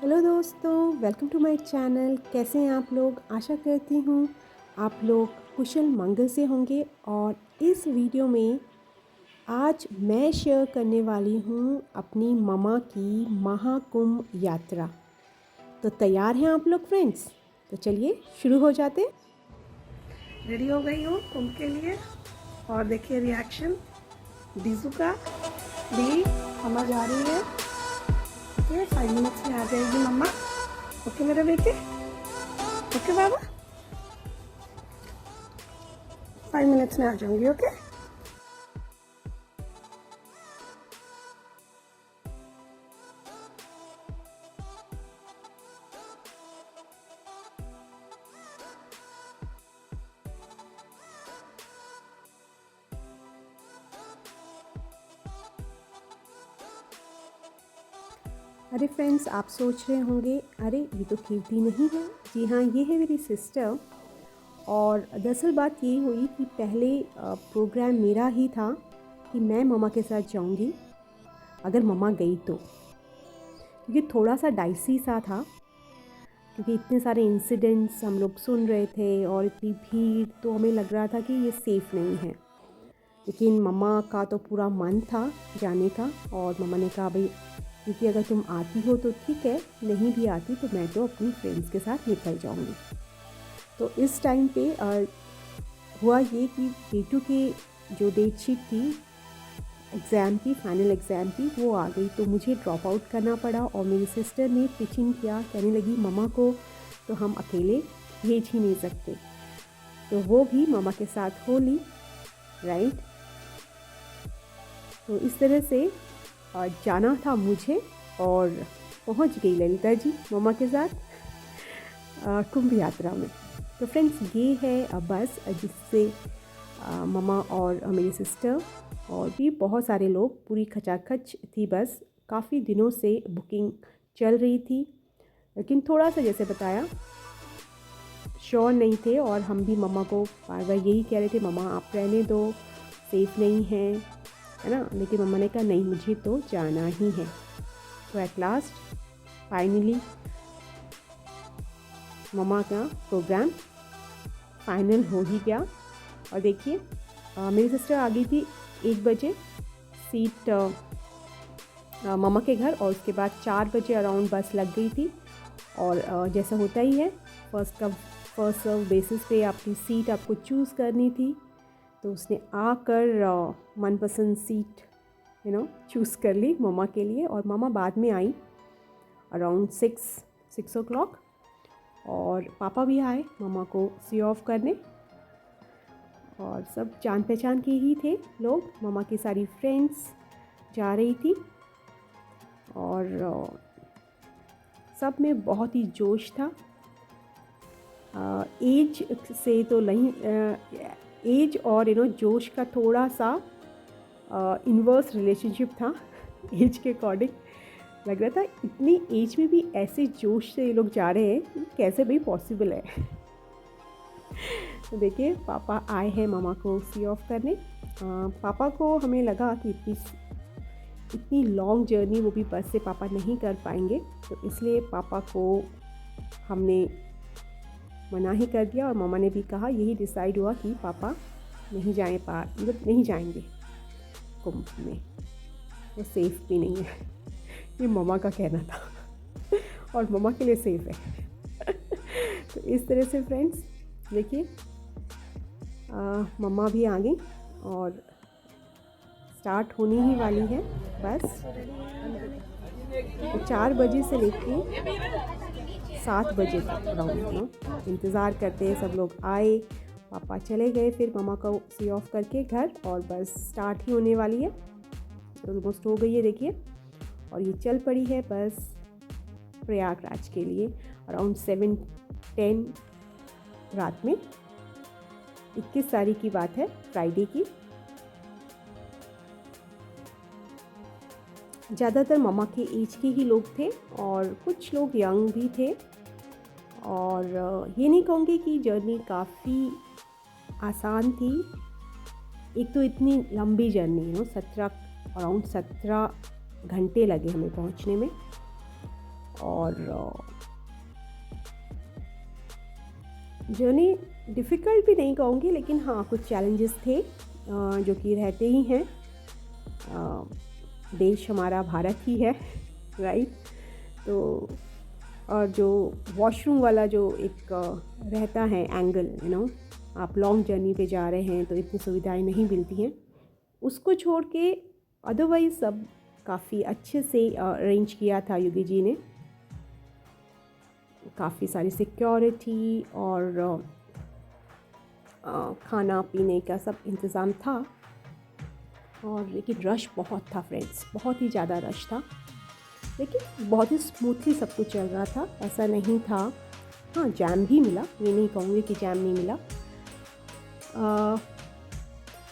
Hello दोस्तों, welcome to my channel. कैसे हैं आप लोग? आशा करती हूँ आप लोग कुशल मंगल से होंगे। और इस वीडियो में आज मैं शेयर करने वाली हूँ अपनी ममा की महाकुंभ यात्रा। तो तैयार हैं आप लोग फ्रेंड्स? तो चलिए शुरू हो जाते। रेडी हो गई हूँ कुंभ के लिए। और देखिए रिएक्शन डीजू का भी। मम्मा जा रही है। ओके, 5 मिनट्स में आ जाएगी मम्मा। ओके मेरे बेटे, ओके बाबा, 5 मिनट्स में आ जाऊंगी। ओके अरे फ्रेंड्स, आप सोच रहे होंगे अरे ये तो कीर्ति नहीं है। जी हाँ, ये है मेरी सिस्टर। और दरअसल बात ये हुई कि पहले प्रोग्राम मेरा ही था कि मैं मम्मा के साथ जाऊंगी अगर मम्मा गई तो, क्योंकि थोड़ा सा डाइसी सा था, क्योंकि इतने सारे इंसिडेंट्स हम लोग सुन रहे थे और इतनी भीड़, तो हमें लग रहा था कि ये सेफ़ नहीं है। लेकिन मम्मा का तो पूरा मन था जाने का, और मम्मा ने कहा भाई क्योंकि अगर तुम आती हो तो ठीक है, नहीं भी आती तो मैं तो अपनी फ्रेंड्स के साथ निकल जाऊंगी। तो इस टाइम पे हुआ ये कि पेटू की जो डेट शीट थी एग्ज़ाम की, फाइनल एग्ज़ाम की, वो आ गई, तो मुझे ड्रॉप आउट करना पड़ा। और मेरी सिस्टर ने पिचिंग किया, कहने लगी मम्मा को तो हम अकेले भेज ही नहीं सकते, तो वो भी मम्मा के साथ हो ली, राइट। तो इस तरह से जाना था मुझे, और पहुंच गई ललिता जी मम्मा के साथ कुंभ यात्रा में। तो फ्रेंड्स, ये है बस जिससे मम्मा और मेरी सिस्टर और भी बहुत सारे लोग, पूरी खचाखच थी बस। काफ़ी दिनों से बुकिंग चल रही थी, लेकिन थोड़ा सा जैसे बताया श्योर नहीं थे, और हम भी मम्मा को बार बार यही कह रहे थे मम्मा आप रहने दो, सेफ़ नहीं है ना। लेकिन मम्मा ने कहा नहीं, मुझे तो जाना ही है। तो एट लास्ट फाइनली मम्मा का प्रोग्राम फाइनल हो ही गया। और देखिए मेरी सिस्टर आ गई थी 1 बजे सीट मम्मा के घर, और उसके बाद 4 बजे अराउंड बस लग गई थी। और जैसा होता ही है, first come first serve basis पे अपनी सीट आपको चूज़ करनी थी। तो उसने आकर मनपसंद सीट चूज़ कर ली मम्मा के लिए। और मम्मा बाद में आई अराउंड 6 o'clock, और पापा भी आए मम्मा को सी ऑफ करने। और सब जान पहचान के ही थे लोग, मम्मा की सारी फ्रेंड्स जा रही थी। और सब में बहुत ही जोश था। एज से तो नहीं, एज और जोश का थोड़ा सा इन्वर्स रिलेशनशिप था एज के अकॉर्डिंग। लग रहा था इतनी एज में भी ऐसे जोश से ये लोग जा रहे हैं, कैसे भाई पॉसिबल है। तो देखिए पापा आए हैं मम्मा को सी ऑफ करने। पापा को हमें लगा कि इतनी लॉन्ग जर्नी वो भी बस से पापा नहीं कर पाएंगे, तो इसलिए पापा को हमने मना ही कर दिया। और मम्मा ने भी कहा, यही डिसाइड हुआ कि पापा मतलब नहीं जाएंगे कुंभ में, वो सेफ़ भी नहीं है। ये मम्मा का कहना था और मम्मा के लिए सेफ़ है। तो इस तरह से फ्रेंड्स देखिए मम्मा भी आ गई, और स्टार्ट होने ही वाली है बस। तो 4 बजे से लेके 7 बजे तक अराउंड इंतज़ार करते हैं, सब लोग आए, पापा चले गए, फिर मम्मा को सी ऑफ करके घर, और बस स्टार्ट ही होने वाली है। ऑलमोस्ट हो गई है देखिए। और ये चल पड़ी है बस प्रयागराज के लिए अराउंड 7:10 रात में। 21 तारीख की बात है, फ्राइडे की। ज़्यादातर मम्मा के एज के ही लोग थे, और कुछ लोग यंग भी थे। और ये नहीं कहूँगी कि जर्नी काफ़ी आसान थी। एक तो इतनी लंबी जर्नी, अराउंड 17 घंटे लगे हमें पहुँचने में। और जर्नी डिफ़िकल्ट भी नहीं कहूँगी, लेकिन हाँ कुछ चैलेंजेस थे जो कि रहते ही हैं। देश हमारा भारत ही है, राइट। तो और जो वॉशरूम वाला जो एक रहता है एंगल, आप लॉन्ग जर्नी पे जा रहे हैं तो इतनी सुविधाएं नहीं मिलती हैं, उसको छोड़ के अदरवाइज़ सब काफ़ी अच्छे से अरेंज किया था योगी जी ने। काफ़ी सारी सिक्योरिटी और खाना पीने का सब इंतज़ाम था। और लेकिन रश बहुत था फ्रेंड्स, बहुत ही ज़्यादा रश था, लेकिन बहुत ही स्मूथली सब कुछ चल रहा था, ऐसा नहीं था। हाँ जैम भी मिला, ये नहीं कहूँगी कि जैम नहीं मिला।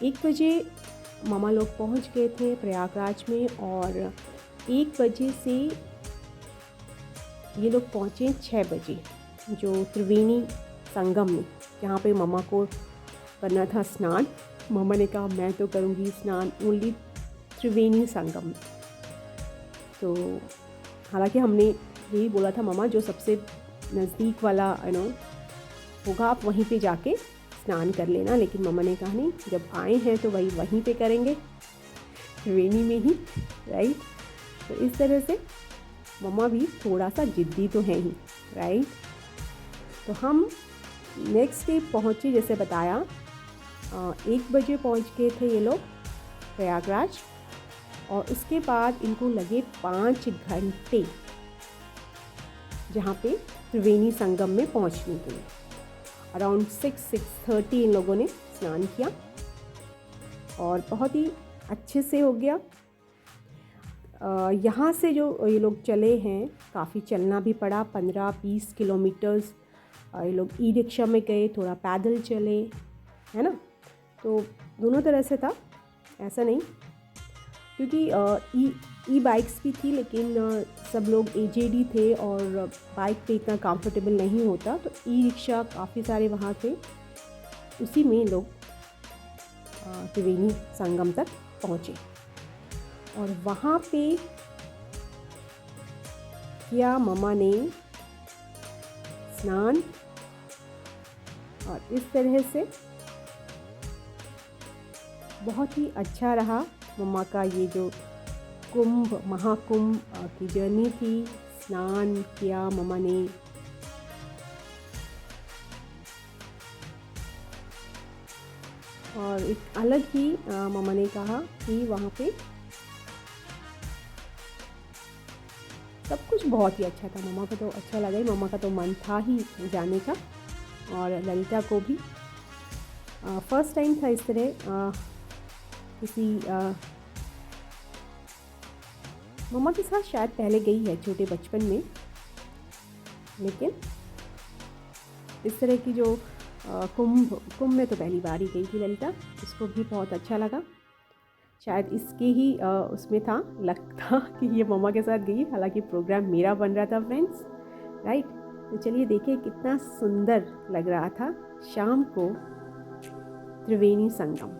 1 बजे मामा लोग पहुँच गए थे प्रयागराज में, और 1 बजे से ये लोग पहुँचे 6 बजे जो त्रिवेणी संगम में, जहाँ पे मामा को करना था स्नान। मामा ने कहा मैं तो करूँगी स्नान ओनली त्रिवेणी संगम में। तो हालांकि हमने यही बोला था मामा जो सबसे नज़दीक वाला होगा आप वहीं पे जाके स्नान कर लेना, लेकिन मामा ने कहा नहीं, जब आए हैं तो वहीं पे करेंगे, त्रिवेणी में ही, राइट। तो इस तरह से मामा भी थोड़ा सा जिद्दी तो हैं ही, राइट। तो हम नेक्स्ट डे पहुँचे, जैसे बताया 1 बजे पहुँच गए थे ये लोग प्रयागराज, और उसके बाद इनको लगे 5 घंटे जहाँ पे त्रिवेणी संगम में पहुँचने के लिए। अराउंड 6-6:30 इन लोगों ने स्नान किया और बहुत ही अच्छे से हो गया। यहाँ से जो ये लोग चले हैं, काफ़ी चलना भी पड़ा, 15-20 किलोमीटर्स। ये लोग ई रिक्शा में गए, थोड़ा पैदल चले, है ना। तो दोनों तरह से था, ऐसा नहीं, क्योंकि ई बाइक्स भी थी, लेकिन सब लोग एजेडी थे और बाइक पे इतना कंफर्टेबल नहीं होता, तो ई रिक्शा काफ़ी सारे वहाँ थे, उसी में लोग त्रिवेणी संगम तक पहुँचे। और वहाँ पे किया मामा ने स्नान, और इस तरह से बहुत ही अच्छा रहा मम्मा का ये जो कुंभ महाकुंभ की जर्नी थी। स्नान किया मम्मा ने, और एक अलग ही मम्मा ने कहा कि वहाँ पे सब कुछ बहुत ही अच्छा था। मम्मा को तो अच्छा लगा ही, मम्मा का तो मन था ही जाने का, और ललिता को भी। फर्स्ट टाइम था इस तरह किसी मम्मा के साथ, शायद पहले गई है छोटे बचपन में, लेकिन इस तरह की जो कुंभ में तो पहली बार ही गई थी ललिता। इसको भी बहुत अच्छा लगा, शायद इसके ही उसमें था, लगता कि ये मम्मा के साथ गई, हालांकि प्रोग्राम मेरा बन रहा था फ्रेंड्स, राइट। तो चलिए देखिए कितना सुंदर लग रहा था शाम को त्रिवेणी संगम।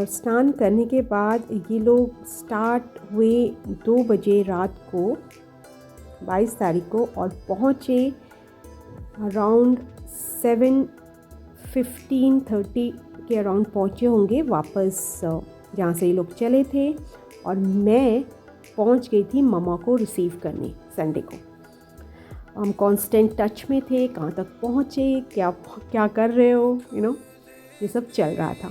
और स्नान करने के बाद ये लोग स्टार्ट हुए 2 बजे रात को 22 तारीख को, और पहुँचे अराउंड 7:15-30 के अराउंड पहुँचे होंगे वापस जहाँ से ये लोग चले थे। और मैं पहुँच गई थी मम्मा को रिसीव करने संडे को। हम कांस्टेंट टच में थे, कहाँ तक पहुँचे, क्या कर रहे हो, ये सब चल रहा था।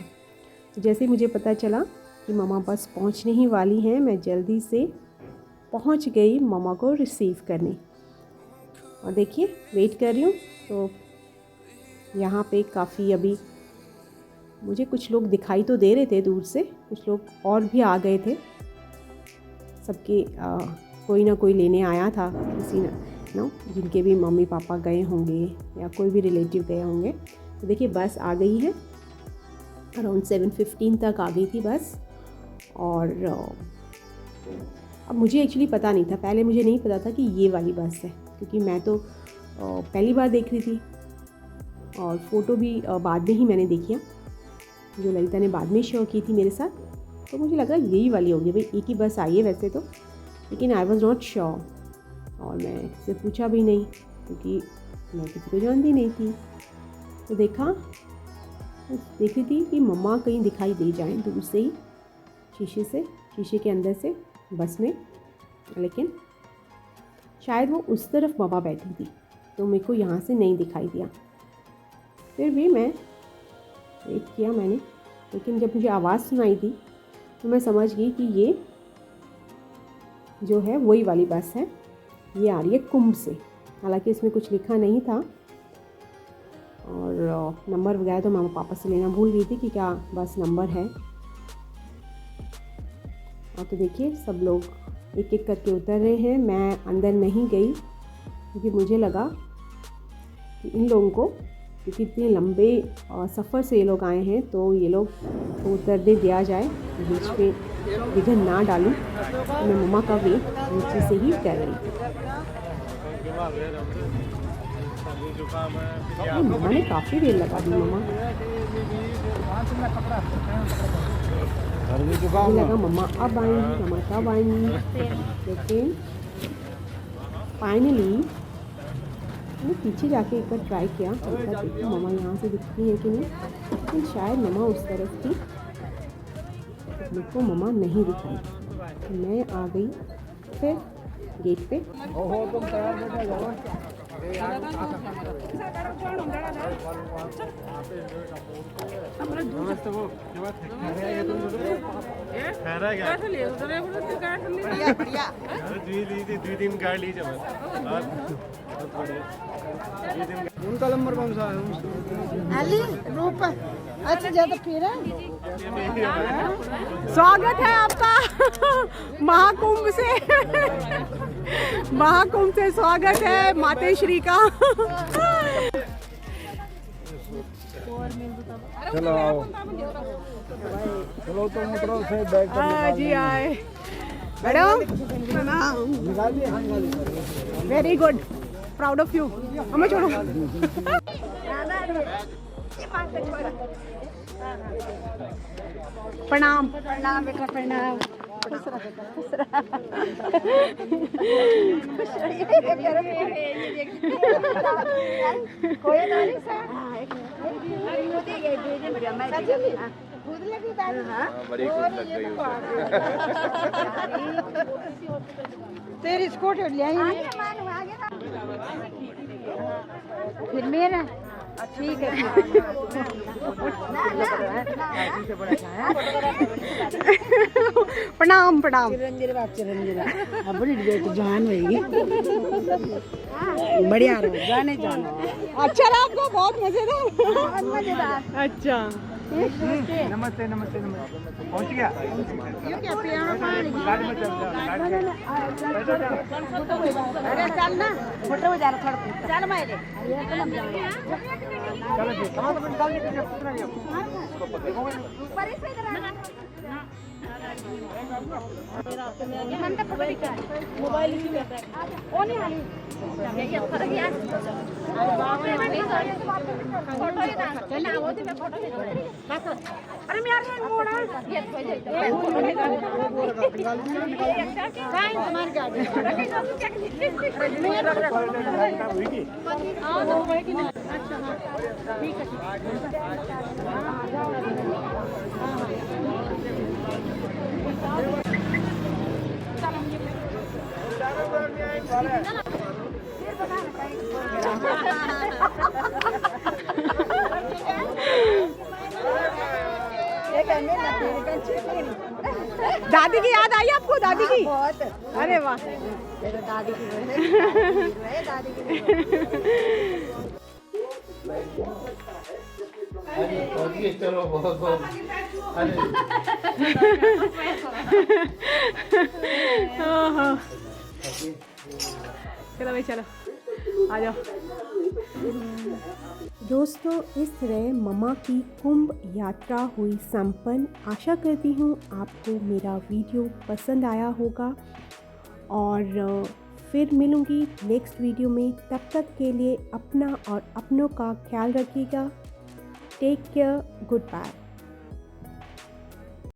तो जैसे मुझे पता चला कि मम्मा बस पहुँचने ही वाली हैं, मैं जल्दी से पहुँच गई मम्मा को रिसीव करने। और देखिए वेट कर रही हूँ, तो यहाँ पे काफ़ी अभी मुझे कुछ लोग दिखाई तो दे रहे थे दूर से, कुछ लोग और भी आ गए थे। सबके कोई ना कोई लेने आया था, किसी जिनके भी मम्मी पापा गए होंगे या कोई भी रिलेटिव गए होंगे। तो देखिए बस आ गई है, अराउंड 7:15 तक आ गई थी बस। और अब मुझे एक्चुअली पता नहीं था, पहले मुझे नहीं पता था कि ये वाली बस है, क्योंकि मैं तो पहली बार देख रही थी और फ़ोटो भी बाद में ही मैंने देखी, जो ललिता ने बाद में शेयर की थी मेरे साथ। तो मुझे लगा यही वाली होगी, भाई एक ही बस आई है वैसे तो, लेकिन आई वॉज़ नॉट श्योर। और मैं किसी से पूछा भी नहीं, क्योंकि मैं किसी को जानती नहीं थी। तो देख रही थी कि मम्मा कहीं दिखाई दे जाएं दूर से ही, शीशे के अंदर से बस में, लेकिन शायद वो उस तरफ मम्मा बैठी थी, तो मेरे को यहाँ से नहीं दिखाई दिया। फिर भी मैं वेट किया मैंने, लेकिन जब मुझे आवाज़ सुनाई दी तो मैं समझ गई कि ये जो है वही वाली बस है, ये आ रही है कुंभ से। हालांकि इसमें कुछ लिखा नहीं था, और नंबर वगैरह तो मैं पापा से लेना भूल गई थी कि क्या बस नंबर है। और तो देखिए सब लोग एक एक करके उतर रहे हैं। मैं अंदर नहीं गई क्योंकि मुझे लगा कि इन लोगों को, क्योंकि इतने लंबे सफ़र से ये लोग आए हैं, तो ये लोग को उतरने दिया जाए, बीच में विघ्न ना डालूं। तो मैं मम्मा का वेट नीचे से ही कर रही थी। मम्मा ने काफ़ी देर लगा दी। मम्मा लगा मम्मा अब आएंगी, मम्मा कब आएंगी, लेकिन फाइनली मैंने पीछे जाके एक बार ट्राई किया, देखी मम्मा यहाँ से दिखती है कि नहीं, लेकिन शायद मम्मा उस तरफ थी, मुझको मम्मा नहीं दिखाई। तो मैं आ गई फिर गेट पे। उनका नंबर कौन सा है? अली रूप अच्छा ज्यादा फिर स्वागत है आपका महाकुंभ से स्वागत है मातेश्वरी का। चलो आओ, चलो तुम उतरो से बैग जी आए madam, very good, proud of you. हमें छोड़ो। प्रणाम प्रणाम बेटा प्रणाम। तेरी स्कूट ले आई फिर मेरा ठीक है। प्रणाम प्रणाम। चिरंजीरा बड़ी बेट जान होगी, बढ़िया रहो, जाने जाना अच्छा रहा आपको, बहुत मजेदार। अच्छा नमस्ते नमस्ते नमस्ते, पहुंच गया। अरे चल ना फोटो जा रहा थोड़ा चल मायरे मोबाइल दादी की याद आई आपको? दादी की बहुत। अरे वाह, मेरे दादी की है, दादी की चलो बहुत बहुत ओहो। चलो भाई चलो आ जाओ। दोस्तों, इस तरह ममा की कुंभ यात्रा हुई संपन्न। आशा करती हूँ आपको मेरा वीडियो पसंद आया होगा और फिर मिलूँगी नेक्स्ट वीडियो में। तब तक के लिए अपना और अपनों का ख्याल रखिएगा। Take care, good bye.